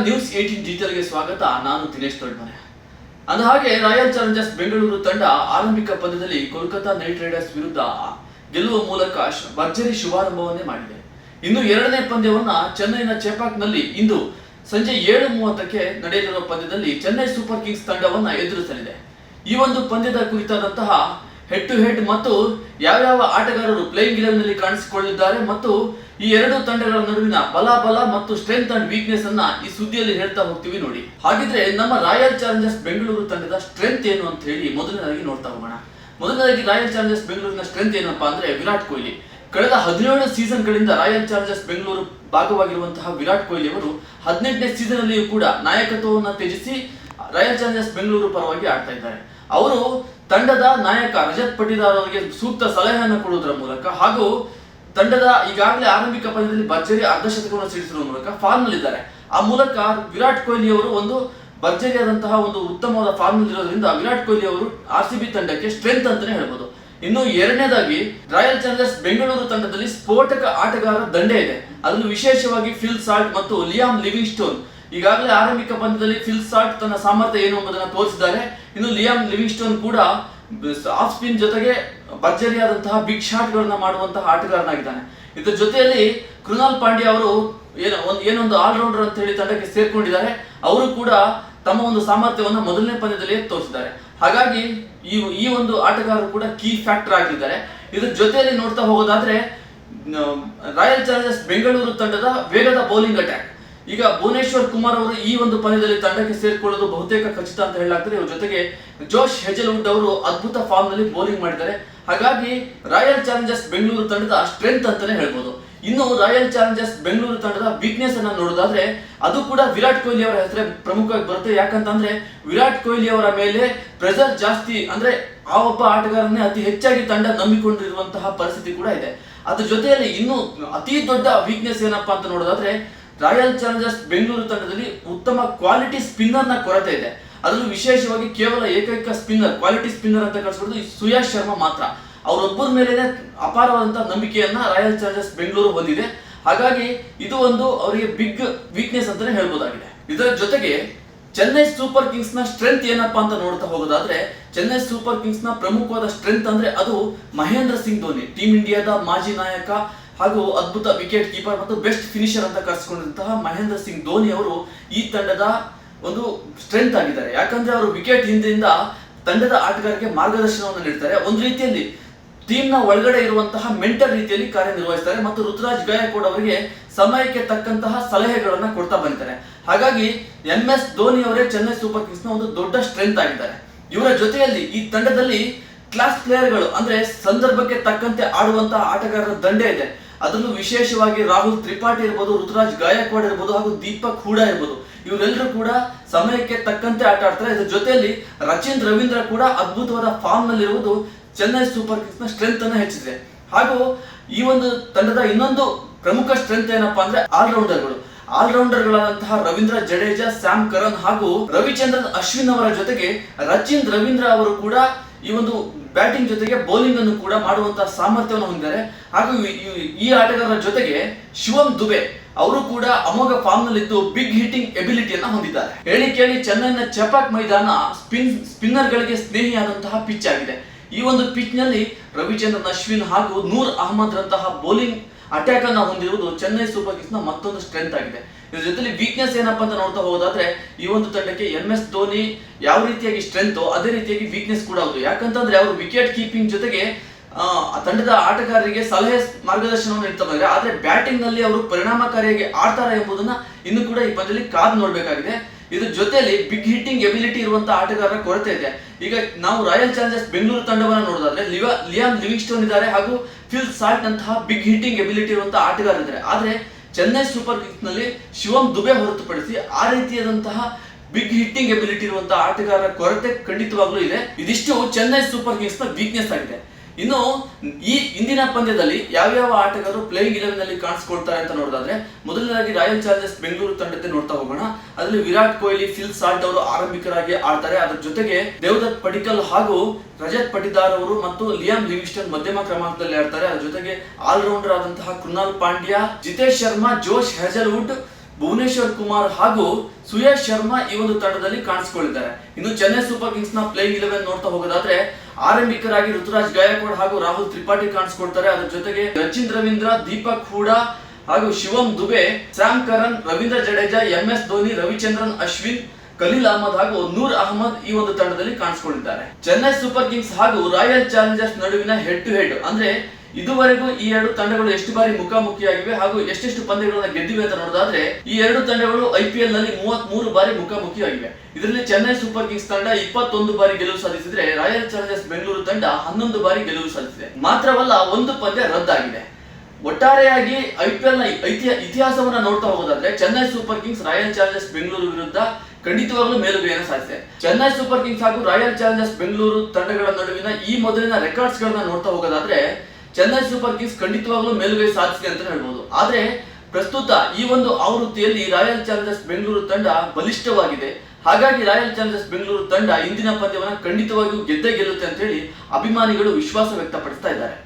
News 18 ಡಿಜಿಟಲ್ಗೆ ಸ್ವಾಗತ. ನಾನು ದಿನೇಶ್ ದೊಡ್ಡಮನೆ. ಅಂದಹಾಗೆ ರಾಯಲ್ ಚಾಲೆಂಜರ್ಸ್ ಬೆಂಗಳೂರು ತಂಡ ಆರಂಭಿಕ ಪಂದ್ಯದಲ್ಲಿ ಕೋಲ್ಕತಾ ನೈಟ್ ರೈಡರ್ಸ್ ವಿರುದ್ಧ ಗೆಲ್ಲುವ ಮೂಲಕ ಭರ್ಜರಿ ಶುಭಾರಂಭವನ್ನೇ ಮಾಡಿದೆ. ಇನ್ನು ಎರಡನೇ ಪಂದ್ಯವನ್ನ ಚೆನ್ನೈನ ಚೆಪಾಕ್ನಲ್ಲಿ ಇಂದು ಸಂಜೆ 7:30ಕ್ಕೆ ನಡೆಯಲಿರುವ ಪಂದ್ಯದಲ್ಲಿ ಚೆನ್ನೈ ಸೂಪರ್ ಕಿಂಗ್ಸ್ ತಂಡವನ್ನ ಎದುರಿಸಲಿದೆ. ಈ ಒಂದು ಪಂದ್ಯದ ಕುರಿತಾದಂತಹ ಹೆಡ್ ಟು ಹೆಡ್ ಮತ್ತು ಯಾವ ಆಟಗಾರರು ಪ್ಲೇಯಿಂಗ್ 11 ನಲ್ಲಿ ಕಾಣಿಸಿಕೊಳ್ಳಲಿದ್ದಾರೆ ಮತ್ತು ಈ ಎರಡು ತಂಡಗಳ ನಡುವಿನ ಬಲ ಮತ್ತು ಸ್ಟ್ರೆಂತ್ ಅಂಡ್ ವೀಕ್ನೆಸ್ ಅನ್ನ ಈ ಸುದ್ದಿಯಲ್ಲಿ ಹೇಳ್ತಾ ಹೋಗ್ತೀವಿ ನೋಡಿ. ಹಾಗಿದ್ರೆ ನಮ್ಮ ರಾಯಲ್ ಚಾಲೆಂಜರ್ಸ್ ಬೆಂಗಳೂರು ತಂಡದ ಸ್ಟ್ರೆಂತ್ ಏನು ಅಂತ ಹೇಳಿ ಮೊದಲನೇದಾಗಿ ನೋಡ್ತಾ ಹೋಗೋಣ. ಮೊದಲನೇದಾಗಿ ರಾಯಲ್ ಚಾಲೆಂಜರ್ಸ್ ಬೆಂಗಳೂರಿನ ಸ್ಟ್ರೆಂತ್ ಏನಪ್ಪಾ ಅಂದ್ರೆ ವಿರಾಟ್ ಕೊಹ್ಲಿ. ಕಳೆದ 17 ಸೀಸನ್ಗಳಿಂದ ರಾಯಲ್ ಚಾಲೆಂಜರ್ಸ್ ಬೆಂಗಳೂರು ಭಾಗವಾಗಿರುವಂತಹ ವಿರಾಟ್ ಕೊಹ್ಲಿ ಅವರು 18ನೇ ಸೀಸನ್ ಅಲ್ಲಿಯೂ ಕೂಡ ನಾಯಕತ್ವವನ್ನು ತ್ಯಜಿಸಿ ರಾಯಲ್ ಚಾಲೆಂಜರ್ಸ್ ಬೆಂಗಳೂರು ಪರವಾಗಿ ಆಡ್ತಾ ಇದ್ದಾರೆ. ಅವರು ತಂಡದ ನಾಯಕ ರಜತ್ ಪಟಿದಾರ್ ಅವರಿಗೆ ಸೂಕ್ತ ಸಲಹೆಯನ್ನು ಕೊಡುವುದರ ಮೂಲಕ ಹಾಗೂ ತಂಡದ ಈಗಾಗಲೇ ಆರಂಭಿಕ ಪಂದ್ಯದಲ್ಲಿ ಭರ್ಜರಿ ಅರ್ಧಶತಕವನ್ನು ಸಿಡಿಸುವ ಮೂಲಕ ಫಾರ್ಮ್ ನಲ್ಲಿದ್ದಾರೆ. ಆ ಮೂಲಕ ವಿರಾಟ್ ಕೊಹ್ಲಿ ಅವರು ಒಂದು ಭರ್ಜರಿಯಾದಂತಹ ಒಂದು ಉತ್ತಮವಾದ ಫಾರ್ಮ್ ನಲ್ಲಿರೋದ್ರಿಂದ ವಿರಾಟ್ ಕೊಹ್ಲಿ ಅವರು RCB ತಂಡಕ್ಕೆ ಸ್ಟ್ರೆಂತ್ ಅಂತಾನೆ ಹೇಳ್ಬೋದು. ಇನ್ನು ಎರಡನೇದಾಗಿ ರಾಯಲ್ ಚಾಲೆಂಜರ್ಸ್ ಬೆಂಗಳೂರು ತಂಡದಲ್ಲಿ ಸ್ಫೋಟಕ ಆಟಗಾರ ದಂಡೆ ಇದೆ. ಅದನ್ನು ವಿಶೇಷವಾಗಿ ಫಿಲ್ ಸಾಲ್ಟ್ ಮತ್ತು ಲಿಯಾಮ್ ಲಿವಿಂಗ್ಸ್ಟೋನ್. ಈಗಾಗಲೇ ಆರಂಭಿಕ ಪಂದ್ಯದಲ್ಲಿ ಫಿಲ್ ಸಾಲ್ಟ್ ತನ್ನ ಸಾಮರ್ಥ್ಯ ಏನು ಎಂಬುದನ್ನು ತೋರಿಸಿದ್ದಾರೆ. ಇನ್ನು ಲಿಯಾಮ್ ಲಿವಿಂಗ್ಸ್ಟೋನ್ ಕೂಡ ಆಫ್ ಸ್ಪಿನ್ ಜೊತೆಗೆ ಭರ್ಜರಿಯಾದಂತಹ ಬಿಗ್ ಶಾಟ್ ಗಳನ್ನ ಮಾಡುವಂತಹ ಆಟಗಾರನಾಗಿದ್ದಾನೆ. ಇದರ ಜೊತೆಯಲ್ಲಿ ಕೃನಾಲ್ ಪಾಂಡ್ಯ ಅವರು ಏನೊಂದು ಆಲ್ರೌಂಡರ್ ಅಂತ ಹೇಳಿ ತಂಡಕ್ಕೆ ಸೇರ್ಕೊಂಡಿದ್ದಾರೆ. ಅವರು ಕೂಡ ತಮ್ಮ ಒಂದು ಸಾಮರ್ಥ್ಯವನ್ನು ಮೊದಲನೇ ಪಂದ್ಯದಲ್ಲಿ ತೋರಿಸಿದ್ದಾರೆ. ಹಾಗಾಗಿ ಈ ಒಂದು ಆಟಗಾರರು ಕೂಡ ಕೀ ಫ್ಯಾಕ್ಟರ್ ಆಗಿದ್ದಾರೆ. ಇದರ ಜೊತೆಯಲ್ಲಿ ನೋಡ್ತಾ ಹೋಗೋದಾದ್ರೆ ರಾಯಲ್ ಚಾಲೆಂಜರ್ಸ್ ಬೆಂಗಳೂರು ತಂಡದ ವೇಗದ ಬೌಲಿಂಗ್ ಅಟ್ಯಾಕ್. ಈಗ ಭುವನೇಶ್ವರ್ ಕುಮಾರ್ ಅವರು ಈ ಒಂದು ಪಂದ್ಯದಲ್ಲಿ ತಂಡಕ್ಕೆ ಸೇರ್ಕೊಳ್ಳೋದು ಬಹುತೇಕ ಖಚಿತ ಅಂತ ಹೇಳಲಾಗ್ತದೆ. ಇವರ ಜೊತೆಗೆ ಜೋಶ್ ಹೆಜಲ್ವುಡ್ ಅವರು ಅದ್ಭುತ ಫಾರ್ಮ್ ನಲ್ಲಿ ಬೌಲಿಂಗ್ ಮಾಡಿದ್ದಾರೆ. ಹಾಗಾಗಿ ರಾಯಲ್ ಚಾಲೆಂಜರ್ಸ್ ಬೆಂಗಳೂರು ತಂಡದ ಸ್ಟ್ರೆಂತ್ ಅಂತಾನೆ ಹೇಳ್ಬೋದು. ಇನ್ನು ರಾಯಲ್ ಚಾಲೆಂಜರ್ಸ್ ಬೆಂಗಳೂರು ತಂಡದ ವೀಕ್ನೆಸ್ ಅನ್ನ ನೋಡೋದಾದ್ರೆ ಅದು ಕೂಡ ವಿರಾಟ್ ಕೊಹ್ಲಿ ಅವರ ಹೆಸರೇ ಪ್ರಮುಖವಾಗಿ ಬರುತ್ತೆ. ಯಾಕಂತಂದ್ರೆ ವಿರಾಟ್ ಕೊಹ್ಲಿ ಅವರ ಮೇಲೆ ಪ್ರೆಷರ್ ಜಾಸ್ತಿ, ಅಂದ್ರೆ ಆ ಒಬ್ಬ ಆಟಗಾರನ್ನೇ ಅತಿ ಹೆಚ್ಚಾಗಿ ತಂಡ ನಂಬಿಕೊಂಡಿರುವಂತಹ ಪರಿಸ್ಥಿತಿ ಕೂಡ ಇದೆ. ಅದ್ರ ಜೊತೆಯಲ್ಲಿ ಇನ್ನು ಅತಿ ದೊಡ್ಡ ವೀಕ್ನೆಸ್ ಏನಪ್ಪಾ ಅಂತ ನೋಡೋದಾದ್ರೆ ರಾಯಲ್ ಚಾಲೆಂಜರ್ಸ್ ಬೆಂಗಳೂರು ತಂಡದಲ್ಲಿ ಉತ್ತಮ ಕ್ವಾಲಿಟಿ ಸ್ಪಿನ್ನರ್ ನ ಕೊರತೆ ಇದೆ. ಅದರಲ್ಲೂ ವಿಶೇಷವಾಗಿ ಕೇವಲ ಏಕೈಕ ಸ್ಪಿನ್ನರ್, ಕ್ವಾಲಿಟಿ ಸ್ಪಿನ್ನರ್ ಅಂತ ಕಳಿಸ್ಬಿಡೋದು ಸುಯಾಶ್ ಶರ್ಮಾ ಮಾತ್ರ. ಅವರೊಬ್ಬರ ಮೇಲೆ ಅಪಾರವಾದಂತಹ ನಂಬಿಕೆಯನ್ನ ರಾಯಲ್ ಚಾಲೆಂಜರ್ಸ್ ಬೆಂಗಳೂರು ಹೊಂದಿದೆ. ಹಾಗಾಗಿ ಇದು ಒಂದು ಅವರಿಗೆ ಬಿಗ್ ವೀಕ್ನೆಸ್ ಅಂತಾನೆ ಹೇಳ್ಬೋದಾಗಿದೆ. ಇದರ ಜೊತೆಗೆ ಚೆನ್ನೈ ಸೂಪರ್ ಕಿಂಗ್ಸ್ ನ ಸ್ಟ್ರೆಂತ್ ಏನಪ್ಪಾ ಅಂತ ನೋಡ್ತಾ ಹೋಗೋದಾದ್ರೆ ಚೆನ್ನೈ ಸೂಪರ್ ಕಿಂಗ್ಸ್ ನ ಪ್ರಮುಖವಾದ ಸ್ಟ್ರೆಂತ್ ಅಂದ್ರೆ ಅದು ಮಹೇಂದ್ರ ಸಿಂಗ್ ಧೋನಿ, ಟೀಮ್ ಇಂಡಿಯಾದ ಮಾಜಿ ನಾಯಕ ಹಾಗೂ ಅದ್ಭುತ ವಿಕೆಟ್ ಕೀಪರ್ ಮತ್ತು ಬೆಸ್ಟ್ ಫಿನಿಷರ್ ಅಂತ ಕರೆಸಿಕೊಂಡಂತಹ ಮಹೇಂದ್ರ ಸಿಂಗ್ ಧೋನಿ ಅವರು ಈ ತಂಡದ ಒಂದು ಸ್ಟ್ರೆಂತ್ ಆಗಿದ್ದಾರೆ. ಯಾಕಂದ್ರೆ ಅವರು ವಿಕೆಟ್ ಹಿಂದೆಯಿಂದ ತಂಡದ ಆಟಗಾರರಿಗೆ ಮಾರ್ಗದರ್ಶನವನ್ನು ನೀಡ್ತಾರೆ. ಒಂದು ರೀತಿಯಲ್ಲಿ ಟೀಮ್ ನ ಒಳಗಡೆ ಇರುವಂತಹ ಮೆಂಟರ್ ರೀತಿಯಲ್ಲಿ ಕಾರ್ಯನಿರ್ವಹಿಸ್ತಾರೆ ಮತ್ತು ಋತುರಾಜ್ ಗಾಯಕ್ವಾಡ್ ಅವರಿಗೆ ಸಮಯಕ್ಕೆ ತಕ್ಕಂತಹ ಸಲಹೆಗಳನ್ನ ಕೊಡ್ತಾ ಬಂದಿದ್ದಾರೆ. ಹಾಗಾಗಿ MS ಧೋನಿ ಅವರೇ ಚೆನ್ನೈ ಸೂಪರ್ ಕಿಂಗ್ಸ್ ನ ಒಂದು ದೊಡ್ಡ ಸ್ಟ್ರೆಂತ್ ಆಗಿದ್ದಾರೆ. ಇವರ ಜೊತೆಯಲ್ಲಿ ಈ ತಂಡದಲ್ಲಿ ಕ್ಲಾಸ್ ಪ್ಲೇಯರ್ಗಳು ಅಂದ್ರೆ ಸಂದರ್ಭಕ್ಕೆ ತಕ್ಕಂತೆ ಆಡುವಂತಹ ಆಟಗಾರರ ದಂಡೆ ಇದೆ. ಅದರಲ್ಲೂ ವಿಶೇಷವಾಗಿ ರಾಹುಲ್ ತ್ರಿಪಾಠಿ ಇರ್ಬೋದು, ಋತುರಾಜ್ ಗಾಯಕ್ವಾಡ್ ಇರ್ಬೋದು ಹಾಗೂ ದೀಪಕ್ ಹೂಡಾ ಇರ್ಬೋದು. ಇವರೆಲ್ಲರೂ ಕೂಡ ಸಮಯಕ್ಕೆ ತಕ್ಕಂತೆ ಆಟ ಆಡ್ತಾರೆ. ಇದರ ಜೊತೆಯಲ್ಲಿ ರಚಿನ್ ರವೀಂದ್ರ ಕೂಡ ಅದ್ಭುತವಾದ ಫಾರ್ಮ್ ನಲ್ಲಿರುವುದು ಚೆನ್ನೈ ಸೂಪರ್ ಕಿಂಗ್ಸ್ ನ ಸ್ಟ್ರೆಂತ್ ಅನ್ನು ಹೆಚ್ಚಿದೆ. ಹಾಗೂ ಈ ಒಂದು ತಂಡದ ಇನ್ನೊಂದು ಪ್ರಮುಖ ಸ್ಟ್ರೆಂತ್ ಏನಪ್ಪಾ ಅಂದ್ರೆ ಆಲ್ರೌಂಡರ್ ಗಳಾದಂತಹ ರವೀಂದ್ರ ಜಡೇಜಾ, ಸ್ಯಾಮ್ ಕರನ್ ಹಾಗೂ ರವಿಚಂದ್ರನ್ ಅಶ್ವಿನ್ ಅವರ ಜೊತೆಗೆ ರಚಿನ್ ರವೀಂದ್ರ ಅವರು ಕೂಡ ಈ ಒಂದು ಬ್ಯಾಟಿಂಗ್ ಜೊತೆಗೆ ಬೌಲಿಂಗ್ ಅನ್ನು ಕೂಡ ಮಾಡುವಂತಹ ಸಾಮರ್ಥ್ಯವನ್ನು ಹೊಂದಿದ್ದಾರೆ. ಹಾಗೂ ಈ ಆಟಗಾರರ ಜೊತೆಗೆ ಶಿವಮ್ ದುಬೆ ಅವರು ಕೂಡ ಅಮೋಘ ಫಾರ್ಮ್ ನಲ್ಲಿದ್ದು ಬಿಗ್ ಹಿಟ್ಟಿಂಗ್ ಎಬಿಲಿಟಿಯನ್ನ ಹೊಂದಿದ್ದಾರೆ. ಹೇಳಿ ಕೇಳಿ ಚೆನ್ನೈನ ಚೆಪಾಕ್ ಮೈದಾನ ಸ್ಪಿನ್ನರ್ ಗಳಿಗೆ ಸ್ನೇಹಿಯಾದಂತಹ ಪಿಚ್ ಆಗಿದೆ. ಈ ಒಂದು ಪಿಚ್ ನಲ್ಲಿ ರವಿಚಂದ್ರನ್ ಅಶ್ವಿನ್ ಹಾಗೂ ನೂರ್ ಅಹಮದ್ ರಂತಹ ಬೌಲಿಂಗ್ ಅಟ್ಯಾಕ್ ಅನ್ನ ಹೊಂದಿರುವುದು ಚೆನ್ನೈ ಸೂಪರ್ ಕಿಂಗ್ಸ್ ನ ಮತ್ತೊಂದು ಸ್ಟ್ರೆಂತ್ ಆಗಿದೆ. ಇದ್ರ ಜೊತೆಲಿ ವೀಕ್ನೆಸ್ ಏನಪ್ಪಾ ಅಂತ ನೋಡ್ತಾ ಹೋಗೋದಾದ್ರೆ ಈ ಒಂದು ತಂಡಕ್ಕೆ MS ಧೋನಿ ಯಾವ ರೀತಿಯಾಗಿ ಸ್ಟ್ರೆಂತ್ ಅದೇ ರೀತಿಯಾಗಿ ವೀಕ್ನೆಸ್ ಕೂಡ ಹೌದು. ಯಾಕಂತಂದ್ರೆ ಅವರು ವಿಕೆಟ್ ಕೀಪಿಂಗ್ ಜೊತೆಗೆ ತಂಡದ ಆಟಗಾರರಿಗೆ ಸಲಹೆ ಮಾರ್ಗದರ್ಶನವನ್ನು ನೀಡ್ತಾ ಬಂದ್ರೆ, ಆದ್ರೆ ಬ್ಯಾಟಿಂಗ್ ನಲ್ಲಿ ಅವರು ಪರಿಣಾಮಕಾರಿಯಾಗಿ ಆಡ್ತಾರೆ ಎಂಬುದನ್ನ ಇನ್ನು ಕೂಡ ಈ ಪಂದ್ಯದಲ್ಲಿ ಕಾದು ನೋಡ್ಬೇಕಾಗಿದೆ. ಇದ್ರ ಜೊತೆಯಲ್ಲಿ ಬಿಗ್ ಹಿಟ್ಟಿಂಗ್ ಎಬಿಲಿಟಿ ಇರುವಂತಹ ಆಟಗಾರರ ಕೊರತೆ ಇದೆ. ಈಗ ನಾವು ರಾಯಲ್ ಚಾಲೆಂಜರ್ಸ್ ಬೆಂಗಳೂರು ತಂಡವನ್ನ ನೋಡೋದಾದ್ರೆ ಲಿಯಾಮ್ ಲಿವಿಂಗ್ಸ್ಟೋನ್ ಇದ್ದಾರೆ ಹಾಗೂ ಫಿಲ್ ಸಾಲ್ಟ್ ನಂತಹ ಬಿಗ್ ಹಿಟ್ಟಿಂಗ್ ಎಬಿಲಿಟಿ ಇರುವಂತಹ ಆಟಗಾರರಿದ್ದಾರೆ. ಆದ್ರೆ ಚೆನ್ನೈ ಸೂಪರ್ ಕಿಂಗ್ಸ್ ನಲ್ಲಿ ಶಿವಮ್ ದುಬೆ ಹೊರತುಪಡಿಸಿ ಆ ರೀತಿಯಾದಂತಹ ಬಿಗ್ ಹಿಟ್ಟಿಂಗ್ ಎಬಿಲಿಟಿ ಇರುವಂತಹ ಆಟಗಾರರ ಕೊರತೆ ಖಂಡಿತವಾಗ್ಲೂ ಇದೆ. ಇದಿಷ್ಟು ಚೆನ್ನೈ ಸೂಪರ್ ಕಿಂಗ್ಸ್ ನ ವೀಕ್ನೆಸ್ ಆಗಿದೆ. ಇನ್ನು ಈ ಇಂದಿನ ಪಂದ್ಯದಲ್ಲಿ ಯಾವ ಆಟಗಾರರು ಪ್ಲೇಯಿಂಗ್ 11 ನಲ್ಲಿ ಕಾಣಿಸಿಕೊಳ್ತಾರೆ ಅಂತ ನೋಡೋದಾದ್ರೆ ಮೊದಲನೇದಾಗಿ ರಾಯಲ್ ಚಾಲೆಂಜರ್ಸ್ ಬೆಂಗಳೂರು ತಂಡಕ್ಕೆ ನೋಡ್ತಾ ಹೋಗೋಣ. ಅದರಲ್ಲಿ ವಿರಾಟ್ ಕೊಹ್ಲಿ, ಫಿಲ್ ಸಾಲ್ಟ್ ಅವರು ಆರಂಭಿಕರಾಗಿ ಆಡ್ತಾರೆ. ಅದರ ಜೊತೆಗೆ ದೇವದತ್ ಪಡಿಕ್ಕಲ್ ಹಾಗೂ ರಜತ್ ಪಟಿದಾರ್ ಅವರು ಮತ್ತು ಲಿಯಾಮ್ ಲಿವಿಂಗ್ಸ್ಟನ್ ಮಧ್ಯಮ ಕ್ರಮಾಂಕದಲ್ಲಿ ಆಡ್ತಾರೆ. ಅದರ ಜೊತೆಗೆ ಆಲ್ರೌಂಡರ್ ಆದಂತಹ ಕೃನಾಲ್ ಪಾಂಡ್ಯ, ಜಿತೇಶ್ ಶರ್ಮಾ, ಜೋಶ್ ಹೆಜಲ್ವುಡ್, ಭುವನೇಶ್ವರ್ ಕುಮಾರ್ ಹಾಗೂ ಸುಯಶ್ ಶರ್ಮಾ ಈ ಒಂದು ತಂಡದಲ್ಲಿ ಕಾಣಿಸಿಕೊಂಡಿದ್ದಾರೆ. ಇನ್ನು ಚೆನ್ನೈ ಸೂಪರ್ ಕಿಂಗ್ಸ್ ನ ಪ್ಲೇಯಿಂಗ್ 11 ನೋಡ್ತಾ ಹೋಗೋದಾದ್ರೆ ಆರಂಭಿಕರಾಗಿ ಋತುರಾಜ್ ಗಾಯಕ್ವಾಡ್ ಹಾಗೂ ರಾಹುಲ್ ತ್ರಿಪಾಠಿ ಕಾಣಿಸಿಕೊಳ್ತಾರೆ. ಅದರ ಜೊತೆಗೆ ಸಚಿನ್ ರವೀಂದ್ರ, ದೀಪಕ್ ಹೂಡಾ ಹಾಗೂ ಶಿವಮ್ ದುಬೆ, ಸ್ಯಾಮ್ ಕರನ್, ರವೀಂದ್ರ ಜಡೇಜಾ, MS ಧೋನಿ, ರವಿಚಂದ್ರನ್ ಅಶ್ವಿನ್, ಖಲೀಲ್ ಅಹಮದ್ ಹಾಗೂ ನೂರ್ ಅಹಮದ್ ಈ ಒಂದು ತಂಡದಲ್ಲಿ ಕಾಣಿಸಿಕೊಂಡಿದ್ದಾರೆ. ಚೆನ್ನೈ ಸೂಪರ್ ಕಿಂಗ್ಸ್ ಹಾಗೂ ರಾಯಲ್ ಚಾಲೆಂಜರ್ಸ್ ನಡುವಿನ ಹೆಡ್ ಟು ಹೆಡ್ ಅಂದ್ರೆ ಇದುವರೆಗೂ ಈ ಎರಡು ತಂಡಗಳು ಎಷ್ಟು ಬಾರಿ ಮುಖಾಮುಖಿಯಾಗಿವೆ ಹಾಗೂ ಎಷ್ಟೆಷ್ಟು ಪಂದ್ಯಗಳನ್ನ ಗೆದ್ದಿವೆ ಅಂತ ನೋಡೋದಾದ್ರೆ ಈ ಎರಡು ತಂಡಗಳು IPL ನಲ್ಲಿ 33 ಬಾರಿ ಮುಖಾಮುಖಿಯಾಗಿವೆ. ಇದರಲ್ಲಿ ಚೆನ್ನೈ ಸೂಪರ್ ಕಿಂಗ್ಸ್ ತಂಡ 21 ಬಾರಿ ಗೆಲುವು ಸಾಧಿಸಿದ್ರೆ ರಾಯಲ್ ಚಾಲೆಂಜರ್ಸ್ ಬೆಂಗಳೂರು ತಂಡ 11 ಬಾರಿ ಗೆಲುವು ಸಾಧಿಸಿದೆ. ಮಾತ್ರವಲ್ಲ, ಒಂದು ಪಂದ್ಯ ರದ್ದಾಗಿದೆ. ಒಟ್ಟಾರೆಯಾಗಿ IPL ನ ಇತಿಹಾಸವನ್ನ ನೋಡ್ತಾ ಹೋಗೋದಾದ್ರೆ Chennai super Kings royal Challengers Bengaluru ವಿರುದ್ಧ ಖಂಡಿತವಾಗ್ಲೂ ಮೇಲುಗೈಯನ್ನು ಸಾಧಿಸಿದೆ. ಚೆನ್ನೈ ಸೂಪರ್ ಕಿಂಗ್ಸ್ ಹಾಗೂ ರಾಯಲ್ ಚಾಲೆಂಜರ್ಸ್ ಬೆಂಗಳೂರು ತಂಡಗಳ ನಡುವಿನ ಈ ಮೊದಲಿನ ರೆಕಾರ್ಡ್ಸ್ ಗಳನ್ನ ನೋಡ್ತಾ ಹೋಗೋದಾದ್ರೆ ಚೆನ್ನೈ ಸೂಪರ್ ಕಿಂಗ್ಸ್ ಖಂಡಿತವಾಗ್ಲೂ ಮೇಲುಗೈ ಸಾಧಿಸಿದೆ ಅಂತ ಹೇಳ್ಬೋದು. ಆದ್ರೆ ಪ್ರಸ್ತುತ ಈ ಒಂದು ಆವೃತ್ತಿಯಲ್ಲಿ ರಾಯಲ್ ಚಾಲೆಂಜರ್ಸ್ ಬೆಂಗಳೂರು ತಂಡ ಬಲಿಷ್ಠವಾಗಿದೆ. ಹಾಗಾಗಿ ರಾಯಲ್ ಚಾಲೆಂಜರ್ಸ್ ಬೆಂಗಳೂರು ತಂಡ ಇಂದಿನ ಪಂದ್ಯವನ್ನ ಖಂಡಿತವಾಗಿಯೂ ಗೆದ್ದೇ ಗೆಲ್ಲುತ್ತೆ ಅಂತ ಹೇಳಿ ಅಭಿಮಾನಿಗಳು ವಿಶ್ವಾಸ ವ್ಯಕ್ತಪಡಿಸ್ತಾ ಇದ್ದಾರೆ.